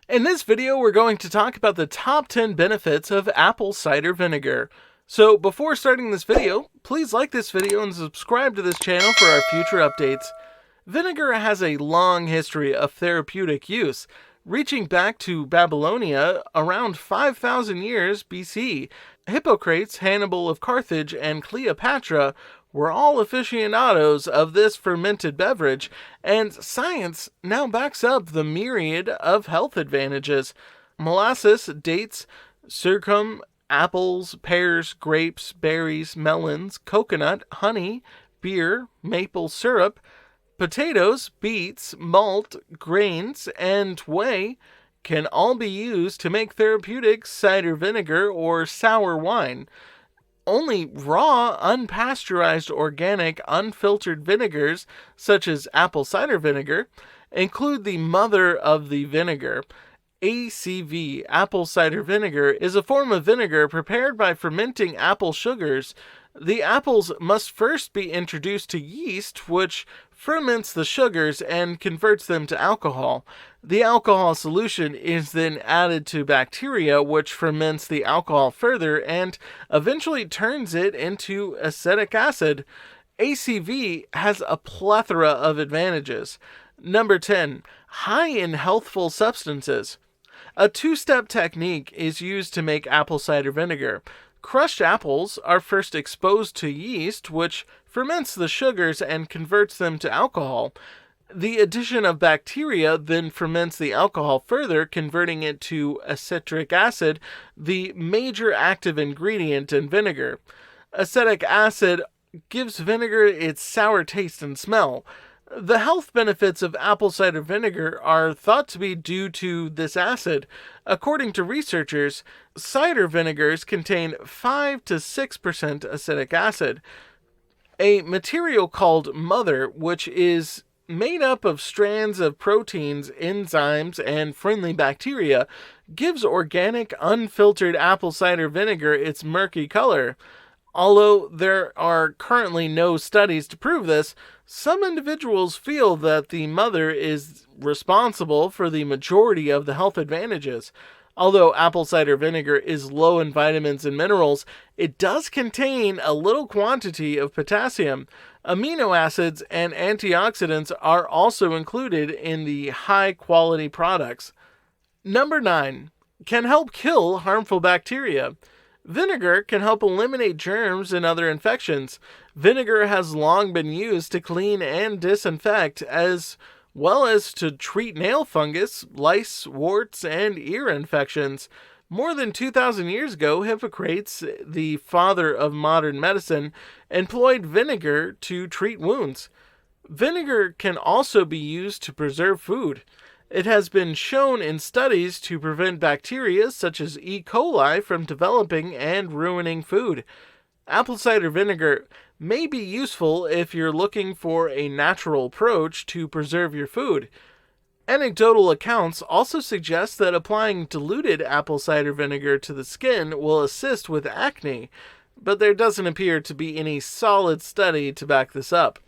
In this video, we're going to talk about the top 10 benefits of apple cider vinegar. So before starting this video, please like this video and subscribe to this channel for our future updates. Vinegar has a long history of therapeutic use, reaching back to Babylonia around 5,000 years BC. Hippocrates, Hannibal of Carthage, and Cleopatra were all aficionados of this fermented beverage, and science now backs up the myriad of health advantages. Molasses, dates, sorghum, apples, pears, grapes, berries, melons, coconut, honey, beer, maple syrup, potatoes, beets, malt, grains, and whey can all be used to make therapeutic cider vinegar or sour wine. Only raw, unpasteurized, organic, unfiltered vinegars, such as apple cider vinegar, include the mother of the vinegar. ACV, apple cider vinegar, is a form of vinegar prepared by fermenting apple sugars. The apples must first be introduced to yeast, which ferments the sugars and converts them to alcohol. The alcohol solution is then added to bacteria, which ferments the alcohol further and eventually turns it into acetic acid. ACV has a plethora of advantages. Number 10, high in healthful substances. A two-step technique is used to make apple cider vinegar. Crushed apples are first exposed to yeast, which ferments the sugars and converts them to alcohol. The addition of bacteria then ferments the alcohol further, converting it to acetic acid, the major active ingredient in vinegar. Acetic acid gives vinegar its sour taste and smell. The health benefits of apple cider vinegar are thought to be due to this acid. According to researchers, cider vinegars contain 5 to 6% acetic acid. A material called mother, which is made up of strands of proteins, enzymes, and friendly bacteria, gives organic, unfiltered apple cider vinegar its murky color. Although there are currently no studies to prove this, some individuals feel that the mother is responsible for the majority of the health advantages. Although apple cider vinegar is low in vitamins and minerals, it does contain a little quantity of potassium. Amino acids and antioxidants are also included in the high-quality products. Number 9. Can help kill harmful bacteria. Vinegar can help eliminate germs and other infections. Vinegar has long been used to clean and disinfect, as well as to treat nail fungus, lice, warts, and ear infections. More than 2,000 years ago, Hippocrates, the father of modern medicine, employed vinegar to treat wounds. Vinegar can also be used to preserve food. It has been shown in studies to prevent bacteria such as E. coli from developing and ruining food. Apple cider vinegar may be useful if you're looking for a natural approach to preserve your food. Anecdotal accounts also suggest that applying diluted apple cider vinegar to the skin will assist with acne, but there doesn't appear to be any solid study to back this up.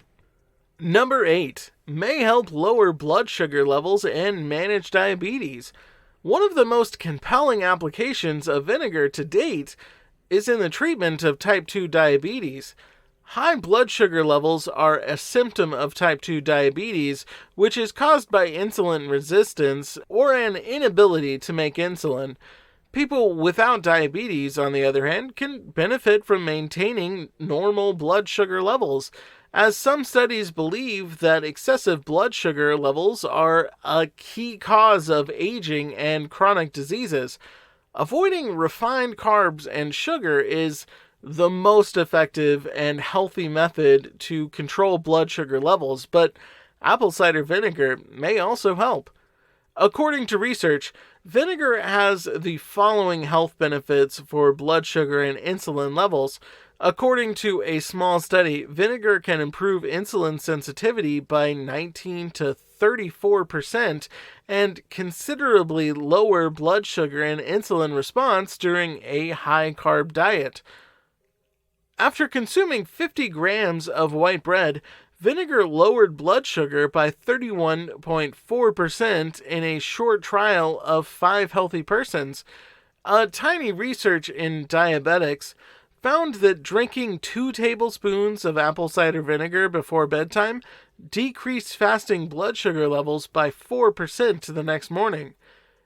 Number 8. May help lower blood sugar levels and manage diabetes. One of the most compelling applications of vinegar to date is in the treatment of type 2 diabetes. High blood sugar levels are a symptom of type 2 diabetes, which is caused by insulin resistance or an inability to make insulin. People without diabetes, on the other hand, can benefit from maintaining normal blood sugar levels, as some studies believe that excessive blood sugar levels are a key cause of aging and chronic diseases. Avoiding refined carbs and sugar is the most effective and healthy method to control blood sugar levels, but apple cider vinegar may also help. According to research, vinegar has the following health benefits for blood sugar and insulin levels. According to a small study, vinegar can improve insulin sensitivity by 19 to 34% and considerably lower blood sugar and insulin response during a high-carb diet. After consuming 50 grams of white bread, Vinegar lowered blood sugar by 31.4% in a short trial of 5 healthy persons. A tiny research in diabetics found that drinking 2 tablespoons of apple cider vinegar before bedtime decreased fasting blood sugar levels by 4% the next morning.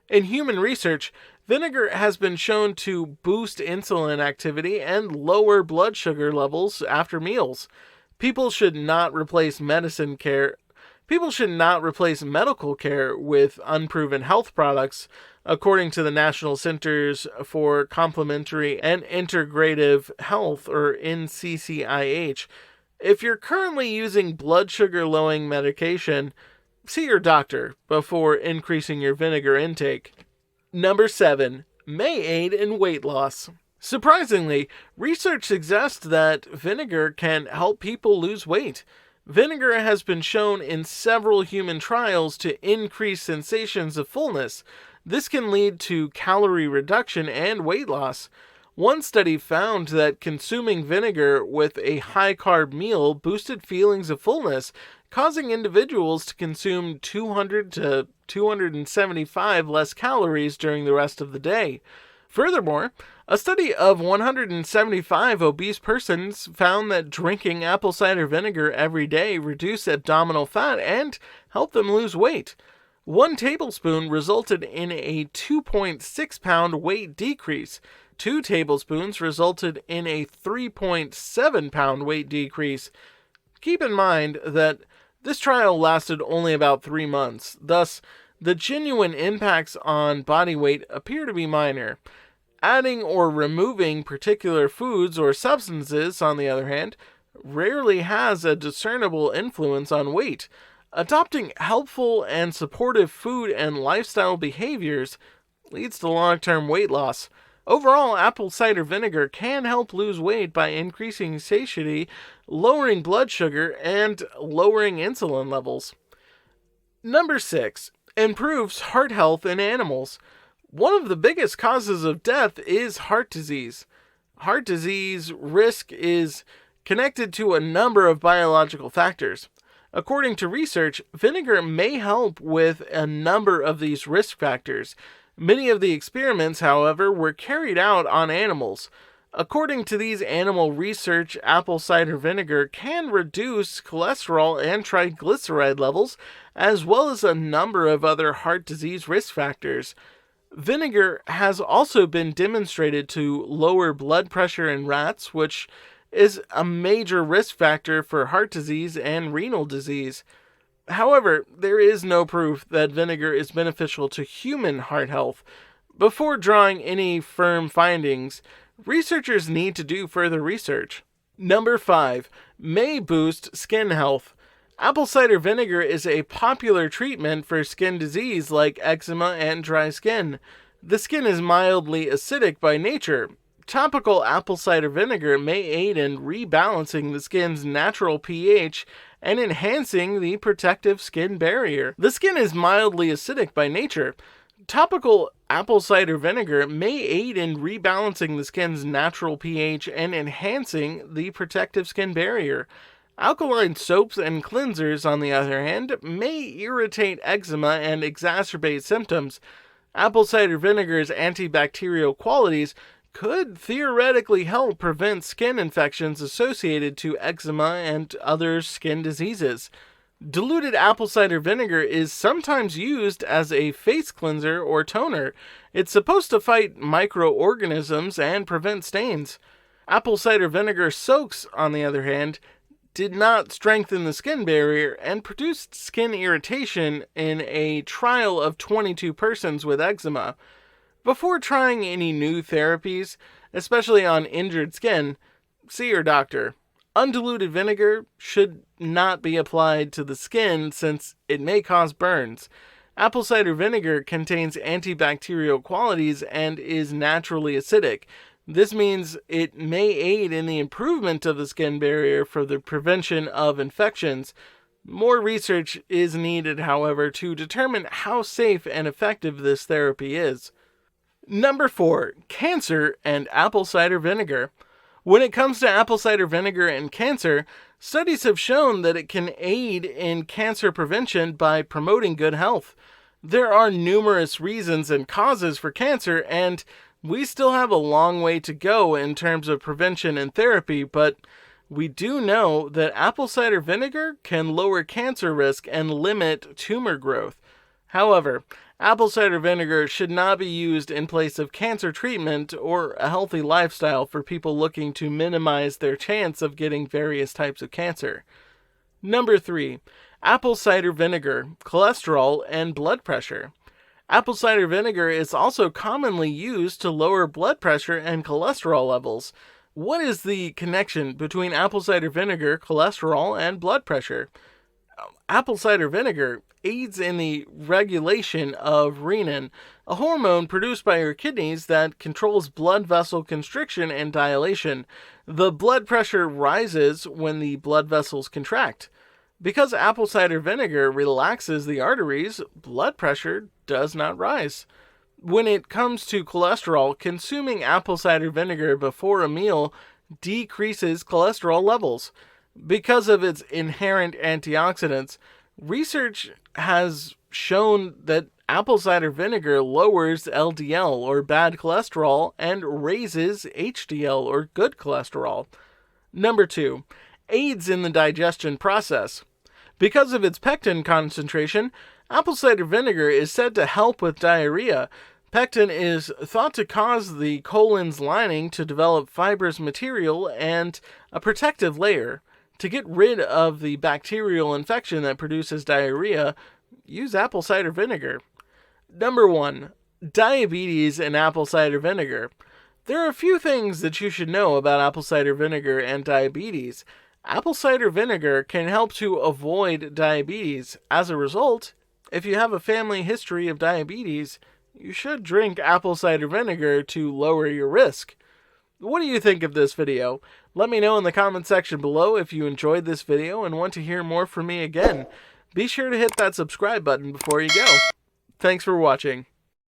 In human research, vinegar has been shown to boost insulin activity and lower blood sugar levels after meals. People should not replace medicine care. People should not replace medical care with unproven health products, according to the National Centers for Complementary and Integrative Health, or NCCIH. If you're currently using blood sugar lowering medication, see your doctor before increasing your vinegar intake. Number 7. May aid in weight loss. Surprisingly, research suggests that vinegar can help people lose weight. Vinegar has been shown in several human trials to increase sensations of fullness. This can lead to calorie reduction and weight loss. One study found that consuming vinegar with a high-carb meal boosted feelings of fullness, causing individuals to consume 200 to 275 less calories during the rest of the day. Furthermore, a study of 175 obese persons found that drinking apple cider vinegar every day reduced abdominal fat and helped them lose weight. 1 tablespoon resulted in a 2.6 pound weight decrease. 2 tablespoons resulted in a 3.7 pound weight decrease. Keep in mind that this trial lasted only about 3 months, thus, the genuine impacts on body weight appear to be minor. Adding or removing particular foods or substances, on the other hand, rarely has a discernible influence on weight. Adopting helpful and supportive food and lifestyle behaviors leads to long-term weight loss. Overall, apple cider vinegar can help lose weight by increasing satiety, lowering blood sugar, and lowering insulin levels. Number 6. Improves heart health in animals. One of the biggest causes of death is heart disease. Heart disease risk is connected to a number of biological factors. According to research, vinegar may help with a number of these risk factors. Many of the experiments, however, were carried out on animals. According to these animal research, apple cider vinegar can reduce cholesterol and triglyceride levels, as well as a number of other heart disease risk factors. Vinegar has also been demonstrated to lower blood pressure in rats, which is a major risk factor for heart disease and renal disease. However, there is no proof that vinegar is beneficial to human heart health. Before drawing any firm findings, researchers need to do further research. Number 5. May boost skin health. Apple cider vinegar is a popular treatment for skin disease like eczema and dry skin. The skin is mildly acidic by nature. Topical apple cider vinegar may aid in rebalancing the skin's natural pH and enhancing the protective skin barrier. The skin is mildly acidic by nature. Topical apple cider vinegar may aid in rebalancing the skin's natural pH and enhancing the protective skin barrier. Alkaline soaps and cleansers, on the other hand, may irritate eczema and exacerbate symptoms. Apple cider vinegar's antibacterial qualities could theoretically help prevent skin infections associated to eczema and other skin diseases. Diluted apple cider vinegar is sometimes used as a face cleanser or toner. It's supposed to fight microorganisms and prevent stains. Apple cider vinegar soaks, on the other hand, did not strengthen the skin barrier and produced skin irritation in a trial of 22 persons with eczema. Before trying any new therapies, especially on injured skin, see your doctor. Undiluted vinegar should not be applied to the skin since it may cause burns. Apple cider vinegar contains antibacterial qualities and is naturally acidic. This means it may aid in the improvement of the skin barrier for the prevention of infections. More research is needed, however, to determine how safe and effective this therapy is. Number 4. Cancer and apple cider vinegar. When it comes to apple cider vinegar and cancer, studies have shown that it can aid in cancer prevention by promoting good health. There are numerous reasons and causes for cancer, and we still have a long way to go in terms of prevention and therapy, but we do know that apple cider vinegar can lower cancer risk and limit tumor growth. However, apple cider vinegar should not be used in place of cancer treatment or a healthy lifestyle for people looking to minimize their chance of getting various types of cancer. Number 3. Apple cider vinegar, cholesterol, and blood pressure. Apple cider vinegar is also commonly used to lower blood pressure and cholesterol levels. What is the connection between apple cider vinegar, cholesterol, and blood pressure? Apple cider vinegar aids in the regulation of renin, a hormone produced by your kidneys that controls blood vessel constriction and dilation. The blood pressure rises when the blood vessels contract. Because apple cider vinegar relaxes the arteries, blood pressure does not rise. When it comes to cholesterol, consuming apple cider vinegar before a meal decreases cholesterol levels. Because of its inherent antioxidants, research has shown that apple cider vinegar lowers LDL or bad cholesterol and raises HDL or good cholesterol. Number 2, aids in the digestion process. Because of its pectin concentration, apple cider vinegar is said to help with diarrhea. Pectin is thought to cause the colon's lining to develop fibrous material and a protective layer. To get rid of the bacterial infection that produces diarrhea, use apple cider vinegar. Number 1. Diabetes and apple cider vinegar. There are a few things that you should know about apple cider vinegar and diabetes. Apple cider vinegar can help to avoid diabetes. As a result, if you have a family history of diabetes, you should drink apple cider vinegar to lower your risk. What do you think of this video? Let me know in the comment section below if you enjoyed this video and want to hear more from me again. Be sure to hit that subscribe button before you go. Thanks for watching.